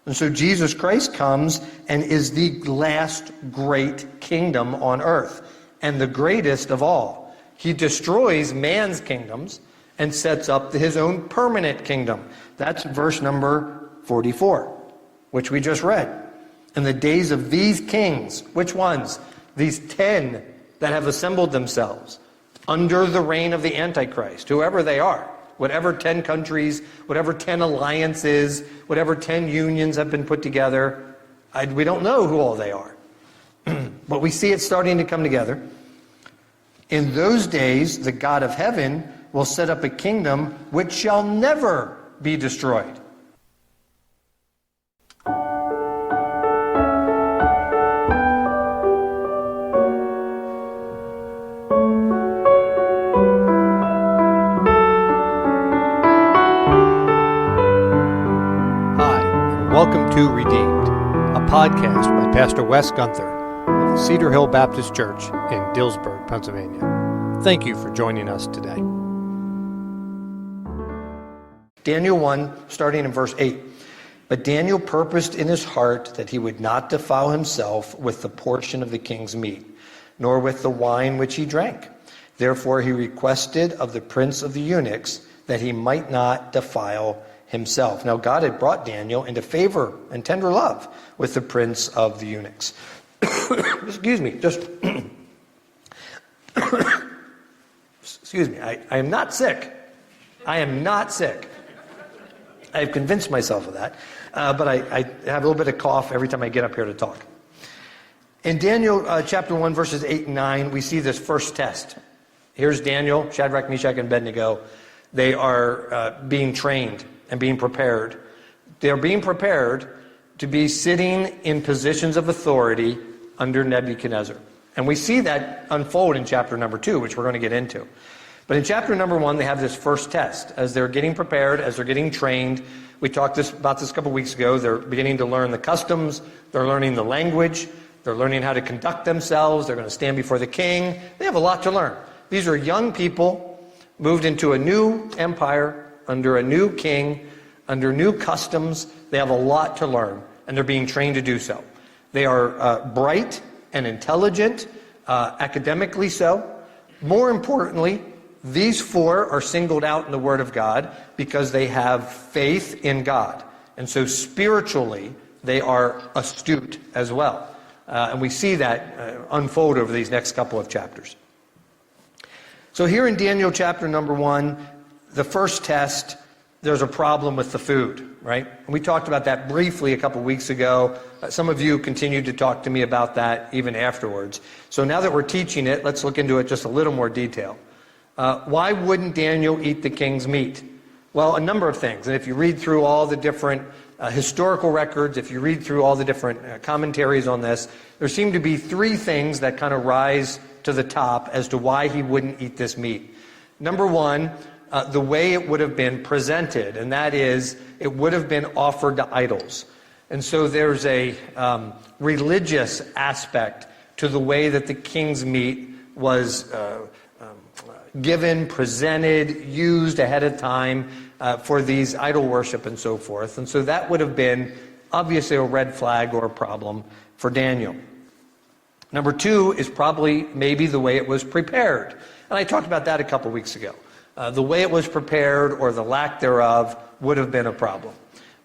And so Jesus Christ comes and is the last great kingdom on earth, and the greatest of all. He destroys man's kingdoms and sets up his own permanent kingdom. That's verse number 44, which we just read. In the days of these kings, which ones? These 10 that have assembled themselves under the reign of the Antichrist, whoever they are, whatever 10 countries, whatever 10 alliances, whatever 10 unions have been put together. We don't know who all they are. But we see it starting to come together. In those days, the God of heaven will set up a kingdom which shall never be destroyed. Welcome to Redeemed, a podcast by Pastor Wes Gunther of the Cedar Hill Baptist Church in Dillsburg, Pennsylvania. Thank you for joining us today. Daniel 1, starting in verse 8. But Daniel purposed in his heart that he would not defile himself with the portion of the king's meat, nor with the wine which he drank. Therefore he requested of the prince of the eunuchs that he might not defile himself. Now God had brought Daniel into favor and tender love with the prince of the eunuchs. Excuse me, excuse me, I am not sick. I am not sick. I've convinced myself of that, but I have a little bit of cough every time I get up here to talk. In Daniel chapter 1, verses 8 and 9, we see this first test. Here's Daniel, Shadrach, Meshach, and Abednego. They are being trained and being prepared. They're being prepared to be sitting in positions of authority under Nebuchadnezzar. And we see that unfold in chapter number 2, which we're going to get into. But in chapter number 1, they have this first test. As they're getting prepared, as they're getting trained, we talked about this a couple weeks ago, they're beginning to learn the customs, they're learning the language, they're learning how to conduct themselves, they're going to stand before the king. They have a lot to learn. These are young people moved into a new empire, under a new king, under new customs. They have a lot to learn, and they're being trained to do so. They are bright and intelligent, academically so. More importantly, these 4 are singled out in the Word of God because they have faith in God. And so spiritually, they are astute as well. And we see that unfold over these next couple of chapters. So here in Daniel chapter number 1, the first test, there's a problem with the food, right? And we talked about that briefly a couple weeks ago. Some of you continued to talk to me about that even afterwards. So now that we're teaching it, let's look into it just a little more detail. Why wouldn't Daniel eat the king's meat? Well, a number of things. And if you read through all the different historical records, if you read through all the different commentaries on this, there seem to be 3 things that kind of rise to the top as to why he wouldn't eat this meat. Number 1, the way it would have been presented, and that is, it would have been offered to idols. And so there's a religious aspect to the way that the king's meat was given, presented, used ahead of time for these idol worship and so forth. And so that would have been obviously a red flag or a problem for Daniel. Number 2 is probably maybe the way it was prepared. And I talked about that a couple weeks ago. The way it was prepared or the lack thereof would have been a problem.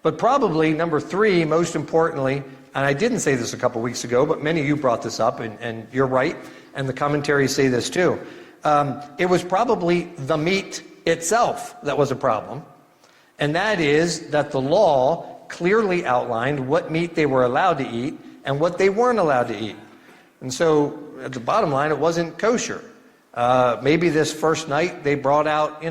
But probably number 3, most importantly, and I didn't say this a couple weeks ago, but many of you brought this up, and you're right, and the commentaries say this too. It was probably the meat itself that was a problem, and that is that the law clearly outlined what meat they were allowed to eat and what they weren't allowed to eat. And so, at the bottom line, it wasn't kosher. Maybe this first night they brought out,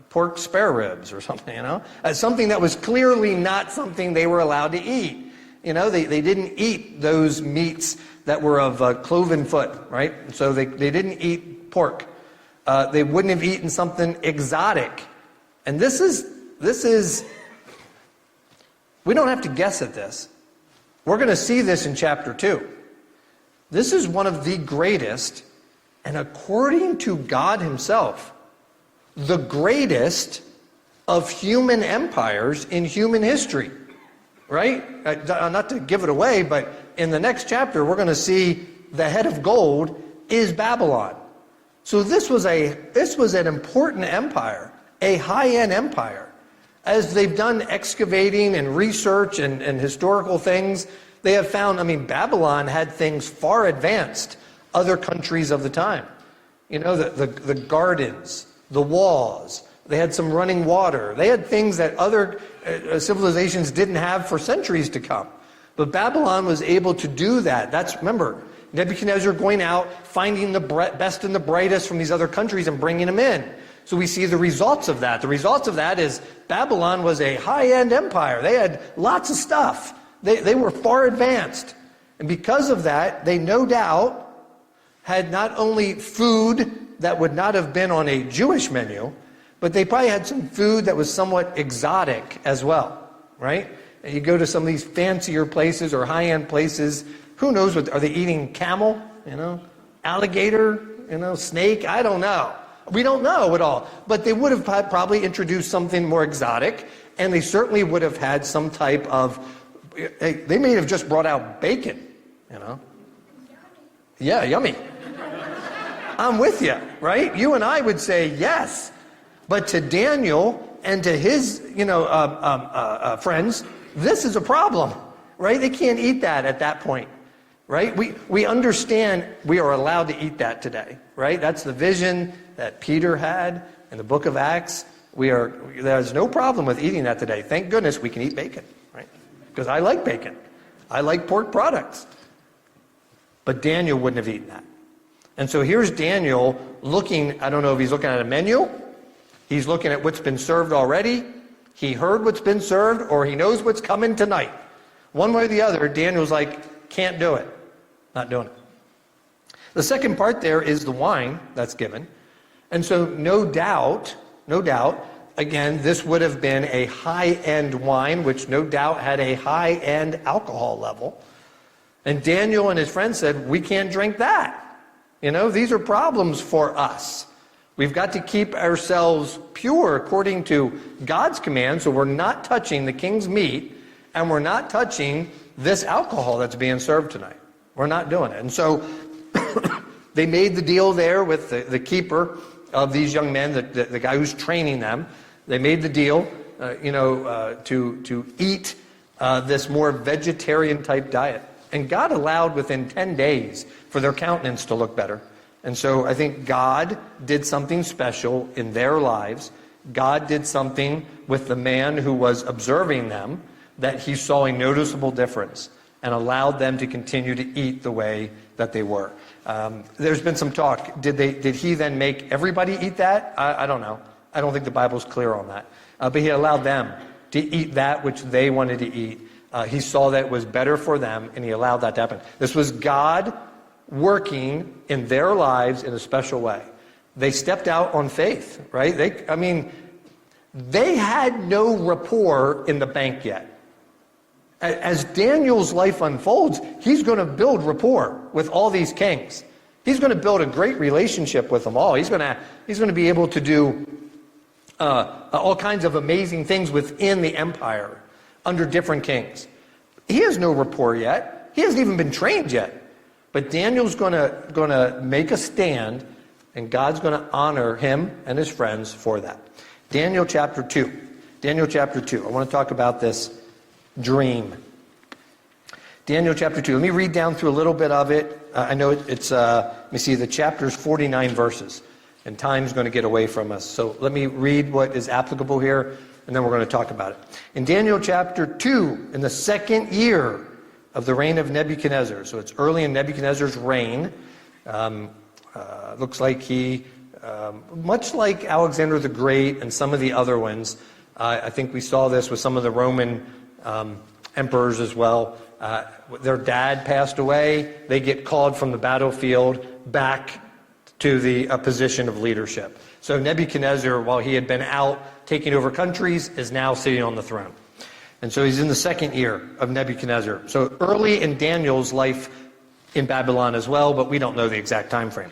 pork spare ribs or something, something that was clearly not something they were allowed to eat. They didn't eat those meats that were of cloven foot, right? So they didn't eat pork. They wouldn't have eaten something exotic. And this is, we don't have to guess at this. We're going to see this in chapter 2. This is one of the greatest, and according to God himself, the greatest of human empires in human history. right? Not to give it away, but in the next chapter, we're going to see the head of gold is Babylon. So this was an important empire, a high-end empire. As they've done excavating and research and historical things, they have found, Babylon had things far advanced other countries of the time. You know, the gardens, the walls, they had some running water. They had things that other civilizations didn't have for centuries to come. But Babylon was able to do that. Remember, Nebuchadnezzar going out, finding the best and the brightest from these other countries and bringing them in. So we see the results of that. The results of that is Babylon was a high-end empire. They had lots of stuff. They were far advanced. And because of that, they no doubt had not only food that would not have been on a Jewish menu, but they probably had some food that was somewhat exotic as well, right? And you go to some of these fancier places or high-end places, who knows are they eating camel, alligator, snake? I don't know. We don't know at all. But they would have probably introduced something more exotic, and they certainly would have had some type of, they may have just brought out bacon, Yeah, yummy. I'm with you, right? You and I would say yes. But to Daniel and to his, friends, this is a problem, right? They can't eat that at that point, right? We understand we are allowed to eat that today, right? That's the vision that Peter had in the book of Acts. There's no problem with eating that today. Thank goodness we can eat bacon, right? Because I like bacon. I like pork products. But Daniel wouldn't have eaten that. And so here's Daniel looking, I don't know if he's looking at a menu, he's looking at what's been served already, he heard what's been served, or he knows what's coming tonight. One way or the other, Daniel's like, can't do it. Not doing it. The second part there is the wine that's given. And so no doubt, again, this would have been a high-end wine, which no doubt had a high-end alcohol level. And Daniel and his friends said, we can't drink that. These are problems for us. We've got to keep ourselves pure according to God's command, so we're not touching the king's meat, and we're not touching this alcohol that's being served tonight. We're not doing it. And so they made the deal there with the keeper of these young men, the guy who's training them. They made the deal, to eat this more vegetarian type diet. And God allowed within 10 days for their countenance to look better. And so I think God did something special in their lives. God did something with the man who was observing them that he saw a noticeable difference and allowed them to continue to eat the way that they were. There's been some talk. Did he then make everybody eat that? I don't know. I don't think the Bible's clear on that. But he allowed them to eat that which they wanted to eat. He saw that it was better for them, and he allowed that to happen. This was God working in their lives in a special way. They stepped out on faith, right? They had no rapport in the bank yet. As Daniel's life unfolds, he's going to build rapport with all these kings. He's going to build a great relationship with them all. He's going to be able to do all kinds of amazing things within the empire under different kings. He has no rapport yet. He hasn't even been trained yet. But Daniel's going to make a stand, and God's going to honor him and his friends for that. Daniel chapter 2. Daniel chapter 2. I want to talk about this dream. Daniel chapter 2. Let me read down through a little bit of it. I know it's, let me see, the chapter's 49 verses, and time's going to get away from us. So let me read what is applicable here, and then we're going to talk about it. In Daniel chapter 2, in the second year of the reign of Nebuchadnezzar, so it's early in Nebuchadnezzar's reign, looks like he, much like Alexander the Great and some of the other ones, I think we saw this with some of the Roman emperors as well. Their dad passed away. They get called from the battlefield back to the position of leadership. So Nebuchadnezzar, while he had been out taking over countries, is now sitting on the throne. And so he's in the second year of Nebuchadnezzar. So early in Daniel's life in Babylon as well, but we don't know the exact time frame.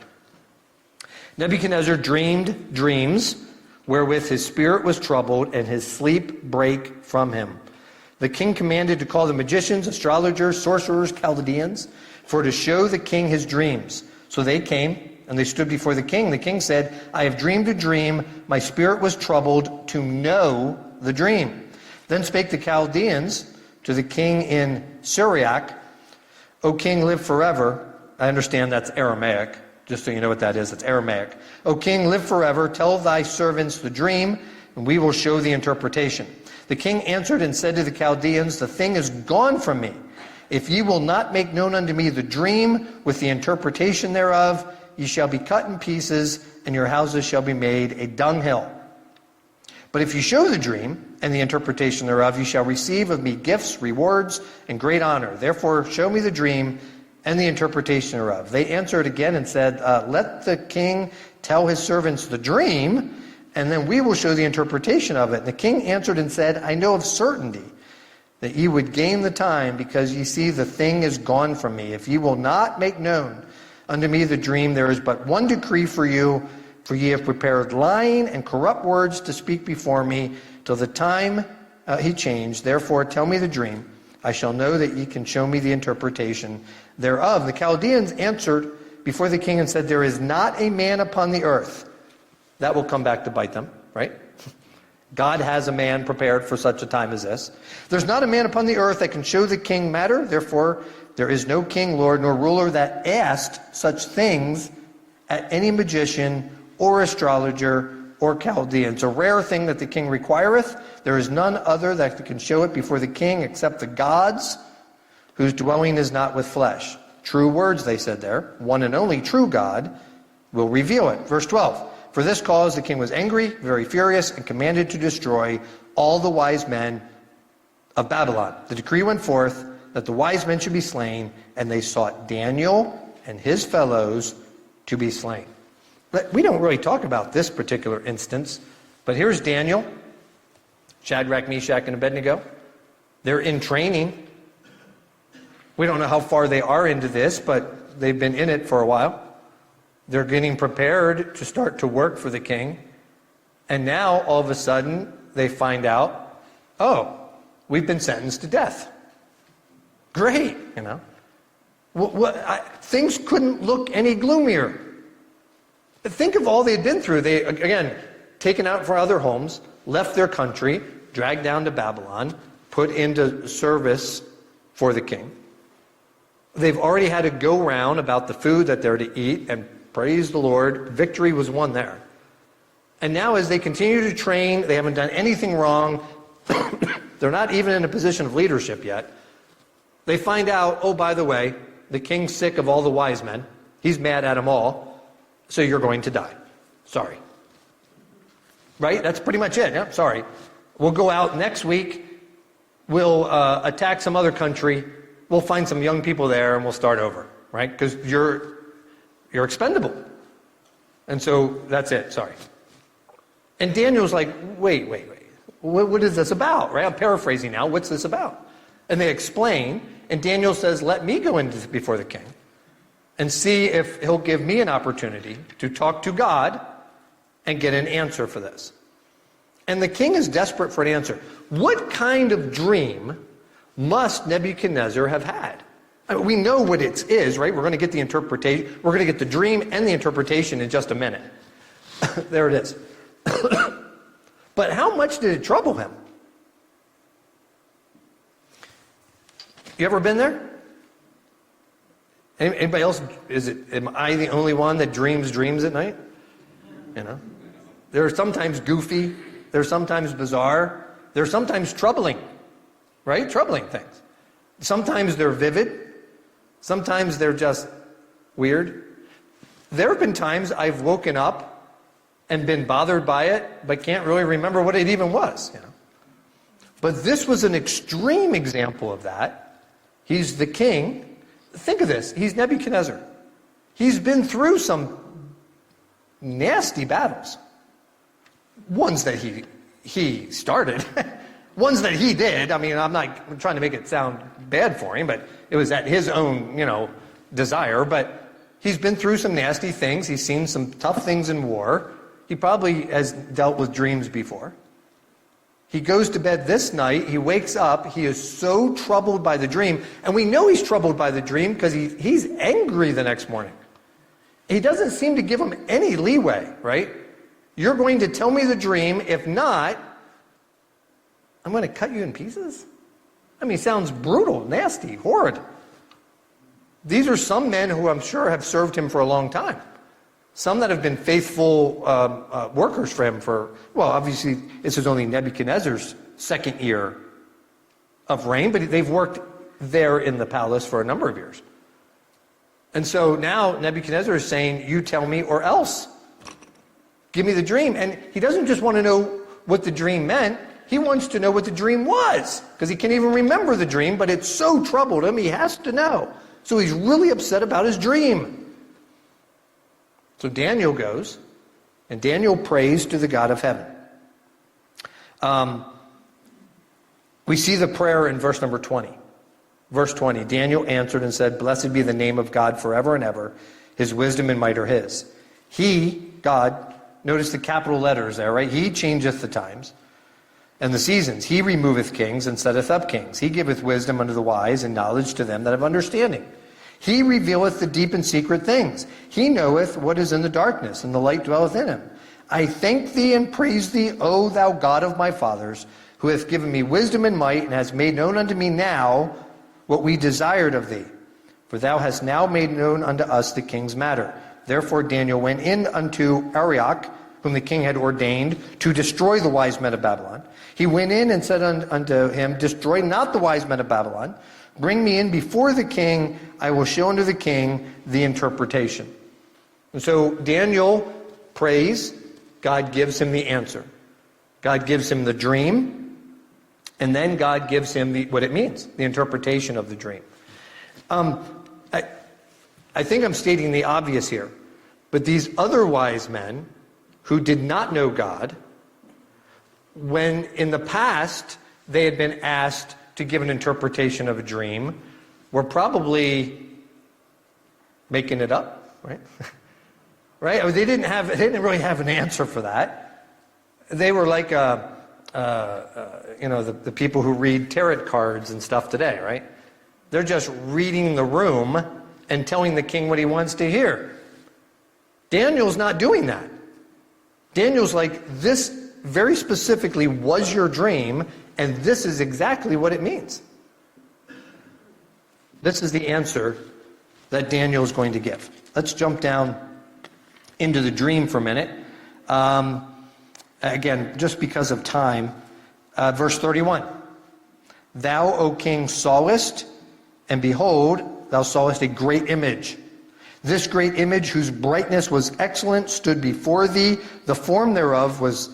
Nebuchadnezzar dreamed dreams wherewith his spirit was troubled and his sleep brake from him. The king commanded to call the magicians, astrologers, sorcerers, Chaldeans, for to show the king his dreams. So they came, and they stood before the king. The king said, I have dreamed a dream. My spirit was troubled to know the dream. Then spake the Chaldeans to the king in Syriac, O king, live forever. I understand that's Aramaic. Just so you know what that is, it's Aramaic. O king, live forever. Tell thy servants the dream, and we will show the interpretation. The king answered and said to the Chaldeans, the thing is gone from me. If ye will not make known unto me the dream with the interpretation thereof, ye shall be cut in pieces, and your houses shall be made a dunghill. But if you show the dream and the interpretation thereof, you shall receive of me gifts, rewards, and great honor. Therefore show me the dream and the interpretation thereof. They answered again and said, let the king tell his servants the dream, and then we will show the interpretation of it. And the king answered and said, I know of certainty that ye would gain the time, because ye see the thing is gone from me. If ye will not make known unto me the dream, there is but one decree for you, for ye have prepared lying and corrupt words to speak before me till the time he changed. Therefore tell me the dream. I shall know that ye can show me the interpretation thereof. The Chaldeans answered before the king and said, there is not a man upon the earth. That will come back to bite them, right? God has a man prepared for such a time as this. There's not a man upon the earth that can show the king matter. Therefore, there is no king, lord, nor ruler that asked such things at any magician or astrologer or Chaldean. It's a rare thing that the king requireth. There is none other that can show it before the king except the gods, whose dwelling is not with flesh. True words, they said there. One and only true God will reveal it. Verse 12. For this cause the king was angry, very furious, and commanded to destroy all the wise men of Babylon. The decree went forth that the wise men should be slain, and they sought Daniel and his fellows to be slain. But we don't really talk about this particular instance, but here's Daniel, Shadrach, Meshach, and Abednego. They're in training. We don't know how far they are into this, but they've been in it for a while. They're getting prepared to start to work for the king. And now, all of a sudden, they find out, oh, we've been sentenced to death. Great, you know. Things couldn't look any gloomier. Think of all they had been through. They, again, taken out for other homes, left their country, dragged down to Babylon, put into service for the king. They've already had a go-round about the food that they're to eat, and praise the Lord, victory was won there. And now as they continue to train, they haven't done anything wrong. They're not even in a position of leadership yet. They find out, oh, by the way, the king's sick of all the wise men. He's mad at them all. So you're going to die. Sorry. Right? That's pretty much it. Yep, sorry. We'll go out next week. We'll attack some other country. We'll find some young people there and we'll start over. Right? Because you're expendable. And so that's it. Sorry. And Daniel's like, wait. What is this about? Right? I'm paraphrasing now. What's this about? And they explain. And Daniel says, let me go in before the king and see if he'll give me an opportunity to talk to God and get an answer for this. And the king is desperate for an answer. What kind of dream must Nebuchadnezzar have had? I mean, we know what it is, right? We're going to get the interpretation. We're going to get the dream and the interpretation in just a minute. There it is. But how much did it trouble him? You ever been there? Anybody else? Am I the only one that dreams at night? You know? They're sometimes goofy. They're sometimes bizarre. They're sometimes troubling. Right? Troubling things. Sometimes they're vivid. Sometimes they're just weird. There have been times I've woken up and been bothered by it, but can't really remember what it even was. You know? But this was an extreme example of that. He's the king. Think of this. He's Nebuchadnezzar. He's been through some nasty battles. Ones that he started. Ones that he did. I mean, I'm trying to make it sound bad for him, but it was at his own, desire. But he's been through some nasty things. He's seen some tough things in war. He probably has dealt with dreams before. He goes to bed this night. He wakes up. He is so troubled by the dream. And we know he's troubled by the dream because he's angry the next morning. He doesn't seem to give him any leeway, right? You're going to tell me the dream. If not, I'm going to cut you in pieces. I mean, it sounds brutal, nasty, horrid. These are some men who I'm sure have served him for a long time. Some that have been faithful workers for him well, obviously, this is only Nebuchadnezzar's second year of reign, but they've worked there in the palace for a number of years. And so now Nebuchadnezzar is saying, you tell me or else. Give me the dream. And he doesn't just want to know what the dream meant. He wants to know what the dream was, because he can't even remember the dream, but it so troubled him, he has to know. So he's really upset about his dream. So Daniel goes, and Daniel prays to the God of heaven. We see the prayer in verse number 20. Verse 20, Daniel answered and said, blessed be the name of God forever and ever. His wisdom and might are his. He, God, notice the capital letters there, right? He changeth the times and the seasons. He removeth kings and setteth up kings. He giveth wisdom unto the wise and knowledge to them that have understanding. He revealeth the deep and secret things. He knoweth what is in the darkness, and the light dwelleth in him. I thank thee and praise thee, O thou God of my fathers, who hath given me wisdom and might, and hast made known unto me now what we desired of thee. For thou hast now made known unto us the king's matter. Therefore Daniel went in unto Arioch, whom the king had ordained, to destroy the wise men of Babylon. He went in and said unto him, destroy not the wise men of Babylon. Bring me in before the king. I will show unto the king the interpretation. And so Daniel prays. God gives him the answer. God gives him the dream. And then God gives him what it means, the interpretation of the dream. I think I'm stating the obvious here. But these other wise men who did not know God, when in the past they had been asked to give an interpretation of a dream, were probably making it up, right? Right? I mean, they didn't really have an answer for that. They were like, the people who read tarot cards and stuff today, right? They're just reading the room and telling the king what he wants to hear. Daniel's not doing that. Daniel's like, this very specifically was your dream, and this is exactly what it means. This is the answer that Daniel is going to give. Let's jump down into the dream for a minute. Again, just because of time. Verse 31. Thou, O king, sawest, and behold, thou sawest a great image. This great image, whose brightness was excellent, stood before thee. The form thereof was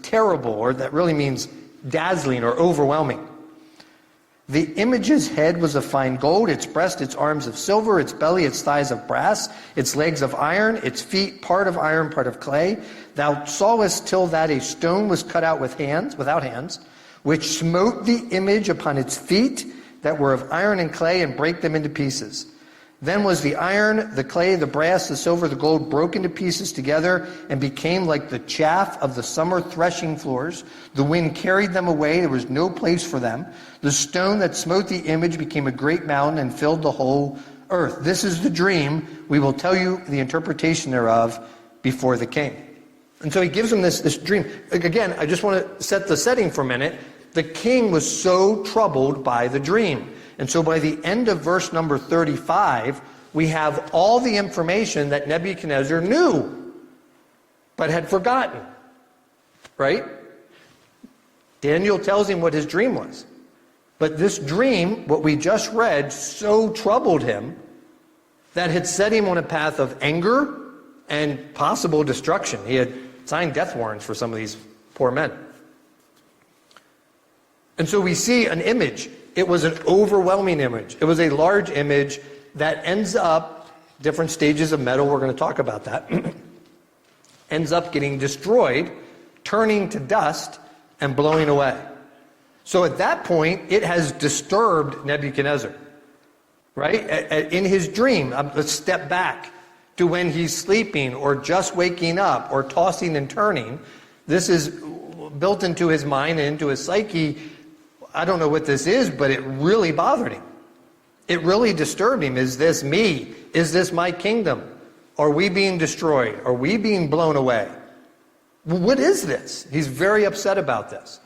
terrible, or that really means dazzling or overwhelming. The image's head was of fine gold, its breast, its arms of silver, its belly, its thighs of brass, its legs of iron, its feet part of iron, part of clay. Thou sawest till that a stone was cut out without hands, which smote the image upon its feet that were of iron and clay, and brake them into pieces. Then was the iron, the clay, the brass, the silver, the gold broken to pieces together, and became like the chaff of the summer threshing floors. The wind carried them away. There was no place for them. The stone that smote the image became a great mountain and filled the whole earth. This is the dream. We will tell you the interpretation thereof before the king. And so he gives him this dream. Again, I just want to set the setting for a minute. The king was so troubled by the dream. And so by the end of verse number 35, we have all the information that Nebuchadnezzar knew, but had forgotten. Right? Daniel tells him what his dream was. But this dream, what we just read, so troubled him that had set him on a path of anger and possible destruction. He had signed death warrants for some of these poor men. And so we see an image. It was an overwhelming image. It was a large image that ends up, different stages of metal, we're going to talk about that, ends up getting destroyed, turning to dust, and blowing away. So at that point, it has disturbed Nebuchadnezzar, right? In his dream, let's step back to when he's sleeping or just waking up or tossing and turning. This is built into his mind and into his psyche, I don't know what this is, but it really bothered him. It really disturbed him. Is this me? Is this my kingdom? Are we being destroyed? Are we being blown away? What is this? He's very upset about this.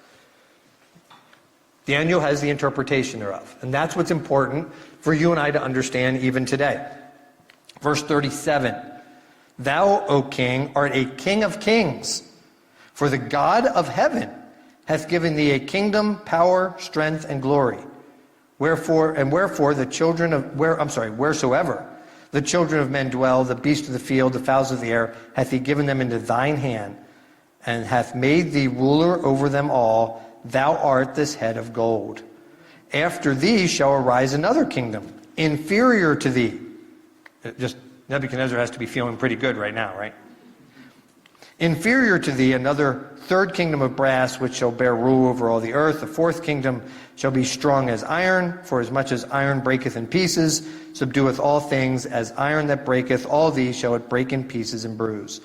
Daniel has the interpretation thereof. And that's what's important for you and I to understand even today. Verse 37. Thou, O king, art a king of kings. For the God of heaven hath given thee a kingdom, power, strength, and glory. Wherefore the children of wheresoever the children of men dwell, the beasts of the field, the fowls of the air, hath he given them into thine hand, and hath made thee ruler over them all. Thou art this head of gold. After thee shall arise another kingdom, inferior to thee. Just Nebuchadnezzar has to be feeling pretty good right now, right? Inferior to thee, another third kingdom of brass, which shall bear rule over all the earth. The fourth kingdom shall be strong as iron, for as much as iron breaketh in pieces, subdueth all things, as iron that breaketh, all these shall it break in pieces and bruise.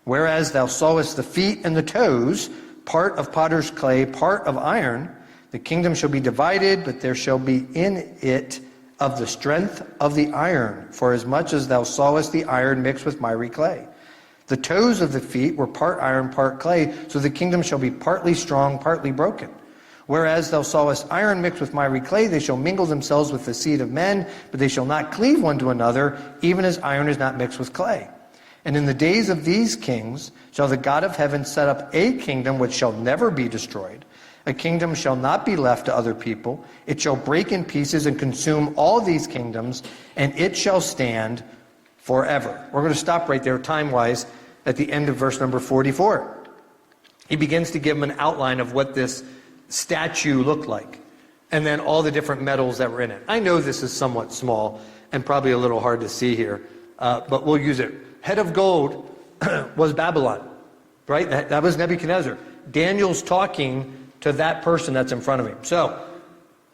Whereas thou sawest the feet and the toes, part of potter's clay, part of iron, the kingdom shall be divided, but there shall be in it of the strength of the iron, for as much as thou sawest the iron mixed with miry clay. The toes of the feet were part iron, part clay, so the kingdom shall be partly strong, partly broken. Whereas thou sawest iron mixed with miry clay, they shall mingle themselves with the seed of men, but they shall not cleave one to another, even as iron is not mixed with clay. And in the days of these kings shall the God of heaven set up a kingdom which shall never be destroyed. A kingdom shall not be left to other people. It shall break in pieces and consume all these kingdoms, and it shall stand forever. We're going to stop right there time-wise at the end of verse number 44. He begins to give them an outline of what this statue looked like, and then all the different metals that were in it. I know this is somewhat small and probably a little hard to see here, but we'll use it. Head of gold was Babylon, right? That was Nebuchadnezzar. Daniel's talking to that person that's in front of him. So,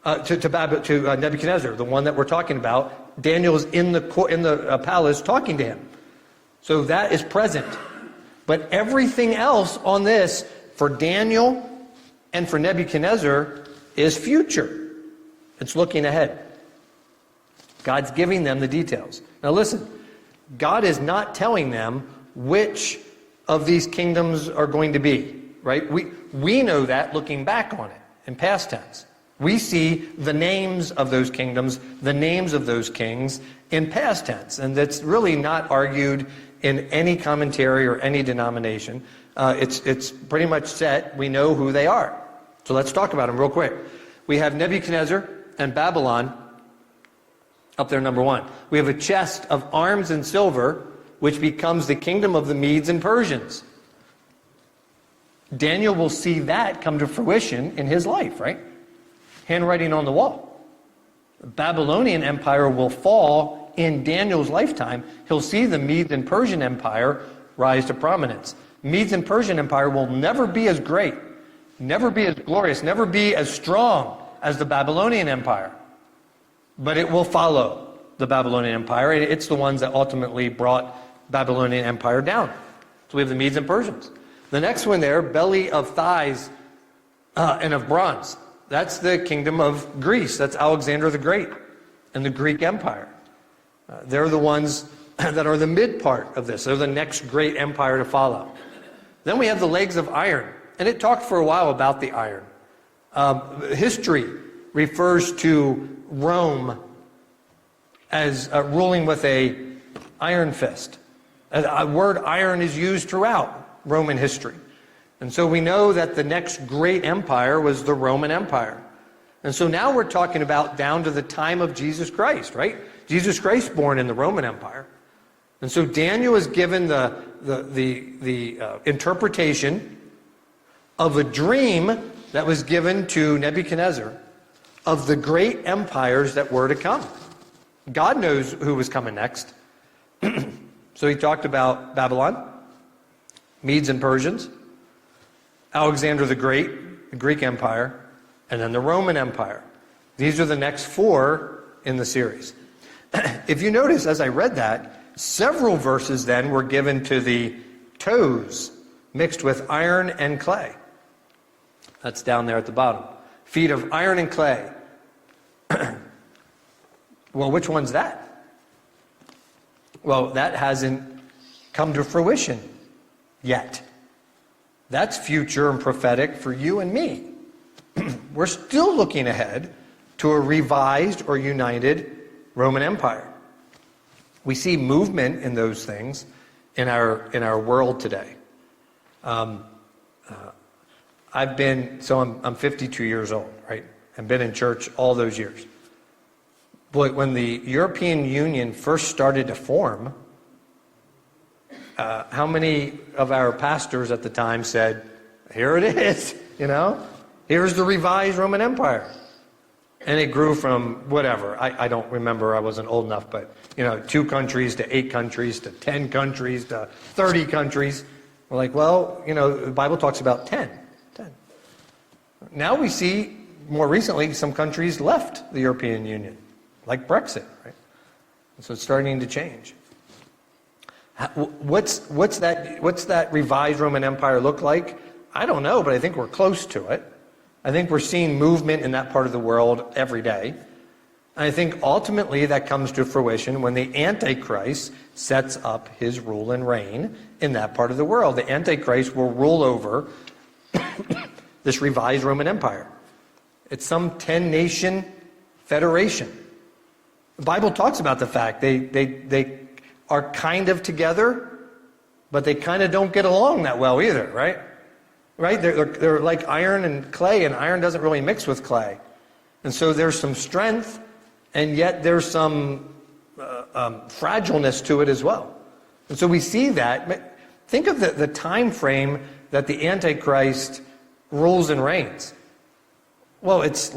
to Nebuchadnezzar, the one that we're talking about, Daniel's in the palace talking to him. So that is present. But everything else on this, for Daniel and for Nebuchadnezzar, is future. It's looking ahead. God's giving them the details. Now listen, God is not telling them which of these kingdoms are going to be, right? We know that looking back on it in past tense. We see the names of those kingdoms, the names of those kings in past tense. And that's really not argued in any commentary or any denomination. It's pretty much set. We know who they are. So let's talk about them real quick. We have Nebuchadnezzar and Babylon up there, number one. We have a chest of arms and silver, which becomes the kingdom of the Medes and Persians. Daniel will see that come to fruition in his life, right? Handwriting on the wall. The Babylonian Empire will fall in Daniel's lifetime. He'll see the Medes and Persian Empire rise to prominence. Medes and Persian Empire will never be as great, never be as glorious, never be as strong as the Babylonian Empire. But it will follow the Babylonian Empire. It's the ones that ultimately brought Babylonian Empire down. So we have the Medes and Persians. The next one there, belly of thighs and of bronze. That's the kingdom of Greece. That's Alexander the Great and the Greek Empire. They're the ones that are the mid part of this. They're the next great empire to follow. Then we have the legs of iron. And it talked for a while about the iron. History refers to Rome as ruling with a iron fist. A word iron is used throughout Roman history. And so we know that the next great empire was the Roman Empire. And so now we're talking about down to the time of Jesus Christ, right? Jesus Christ born in the Roman Empire. And so Daniel is given the interpretation of a dream that was given to Nebuchadnezzar of the great empires that were to come. God knows who was coming next. So he talked about Babylon, Medes and Persians, Alexander the Great, the Greek Empire, and then the Roman Empire. These are the next four in the series. If you notice, as I read that, several verses then were given to the toes mixed with iron and clay. That's down there at the bottom. Feet of iron and clay. Well, which one's that? Well, that hasn't come to fruition yet. That's future and prophetic for you and me. We're still looking ahead to a revised or united Roman Empire. We see movement in those things in our world today. I'm 52 years old, right? I've been in church all those years. Boy, when the European Union first started to form, how many of our pastors at the time said, here it is, here's the revised Roman Empire. And it grew from whatever, I don't remember, I wasn't old enough, but 2 countries to 8 countries to 10 countries to 30 countries. We're like, well, the Bible talks about 10. Now we see, more recently, some countries left the European Union, like Brexit, right? So it's starting to change. What's that revised Roman Empire look like? I don't know, but I think we're close to it. I think we're seeing movement in that part of the world every day. And I think ultimately that comes to fruition when the Antichrist sets up his rule and reign in that part of the world. The Antichrist will rule over this revised Roman Empire. It's some 10-nation federation. The Bible talks about the fact they are kind of together, but they kind of don't get along that well either, right? Right? They're like iron and clay, and iron doesn't really mix with clay. And so there's some strength, and yet there's some fragileness to it as well. And so we see that. Think of the time frame that the Antichrist rules and reigns. Well, it's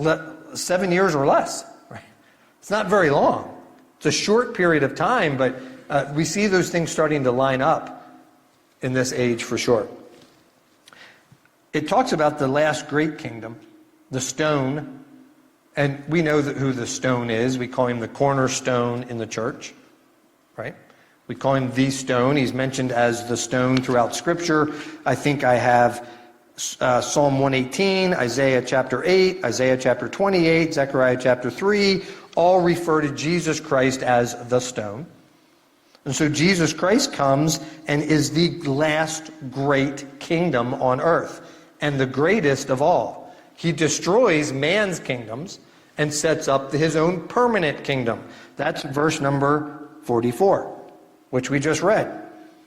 7 years or less. Right? It's not very long. It's a short period of time, but we see those things starting to line up in this age for sure. It talks about the last great kingdom, the stone, and we know who the stone is. We call him the cornerstone in the church, right? We call him the stone. He's mentioned as the stone throughout Scripture. I think I have Psalm 118, Isaiah chapter 8, Isaiah chapter 28, Zechariah chapter 3, all refer to Jesus Christ as the stone. And so Jesus Christ comes and is the last great kingdom on earth, and the greatest of all. He destroys man's kingdoms and sets up his own permanent kingdom. That's verse number 44, which we just read.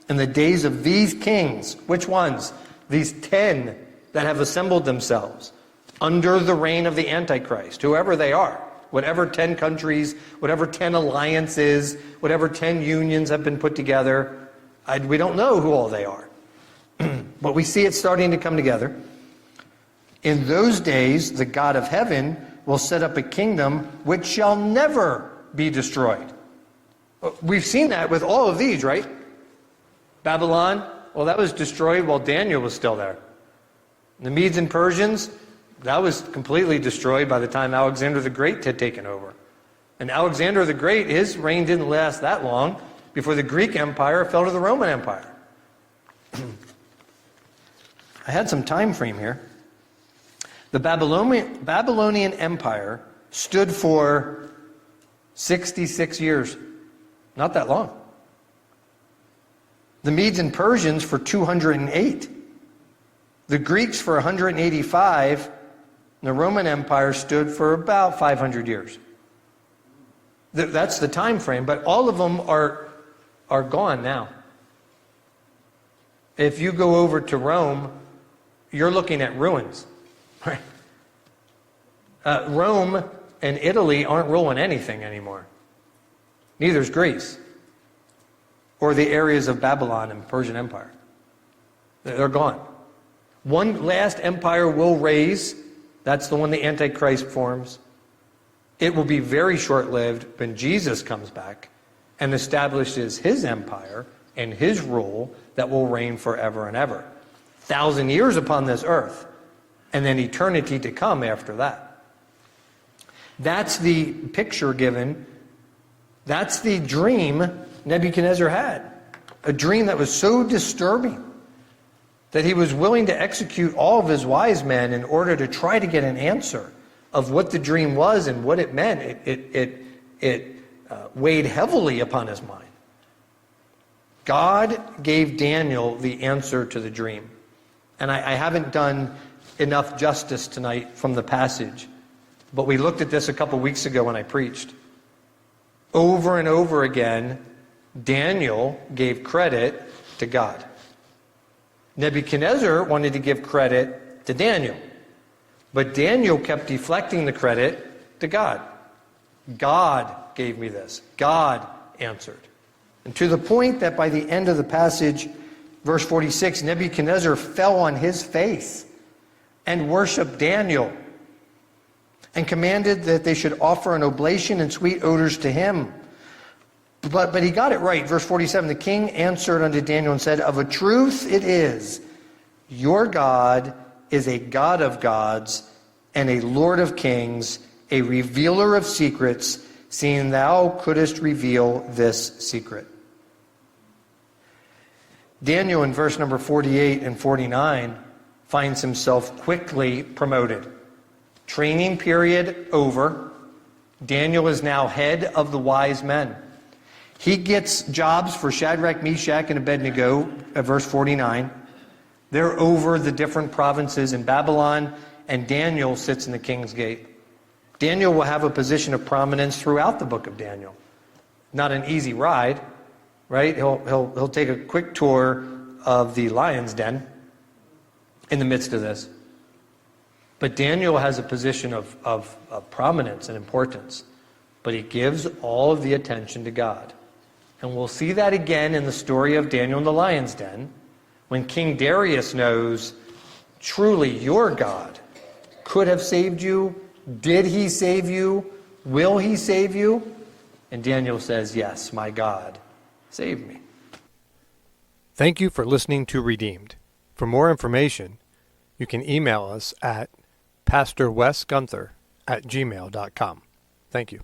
In the days of these kings, which ones? These 10 that have assembled themselves under the reign of the Antichrist, whoever they are, whatever 10 countries, whatever 10 alliances, whatever 10 unions have been put together, we don't know who all they are. But we see it starting to come together. In those days, the God of heaven will set up a kingdom which shall never be destroyed. We've seen that with all of these, right? Babylon, well, that was destroyed while Daniel was still there. The Medes and Persians, that was completely destroyed by the time Alexander the Great had taken over. And Alexander the Great, his reign didn't last that long before the Greek Empire fell to the Roman Empire. I had some time frame here. The Babylonian Empire stood for 66 years. Not that long. The Medes and Persians for 208. The Greeks for 185. And the Roman Empire stood for about 500 years. That's the time frame, but all of them are gone now. If you go over to Rome, you're looking at ruins. Right? Rome and Italy aren't ruling anything anymore. Neither is Greece or the areas of Babylon and Persian Empire. They're gone. One last empire will raise. That's the one the Antichrist forms. It will be very short-lived when Jesus comes back and establishes his empire and his rule that will reign forever and ever. 1,000 years upon this earth, and then eternity to come after that. That's the picture given. That's the dream Nebuchadnezzar had. A dream that was so disturbing that he was willing to execute all of his wise men in order to try to get an answer of what the dream was and what it meant. It weighed heavily upon his mind. God gave Daniel the answer to the dream. And I haven't done enough justice tonight from the passage, but we looked at this a couple weeks ago when I preached. Over and over again, Daniel gave credit to God. Nebuchadnezzar wanted to give credit to Daniel, but Daniel kept deflecting the credit to God. God gave me this. God answered. And to the point that by the end of the passage, verse 46, Nebuchadnezzar fell on his face and worshiped Daniel and commanded that they should offer an oblation and sweet odors to him. But he got it right. Verse 47, the king answered unto Daniel and said, of a truth it is, your God is a God of gods and a Lord of kings, a revealer of secrets, seeing thou couldest reveal this secret. Daniel in verse number 48 and 49 finds himself quickly promoted. Training period over. Daniel is now head of the wise men. He gets jobs for Shadrach, Meshach, and Abednego, verse 49. They're over the different provinces in Babylon, and Daniel sits in the king's gate. Daniel will have a position of prominence throughout the book of Daniel. Not an easy ride, right? He'll take a quick tour of the lion's den in the midst of this. But Daniel has a position of prominence and importance. But he gives all of the attention to God. And we'll see that again in the story of Daniel in the lion's den, when King Darius knows, truly your God could have saved you. Did he save you? Will he save you? And Daniel says, yes, my God saved me. Thank you for listening to Redeemed. For more information, you can email us at pastorwesgunther@gmail.com. Thank you.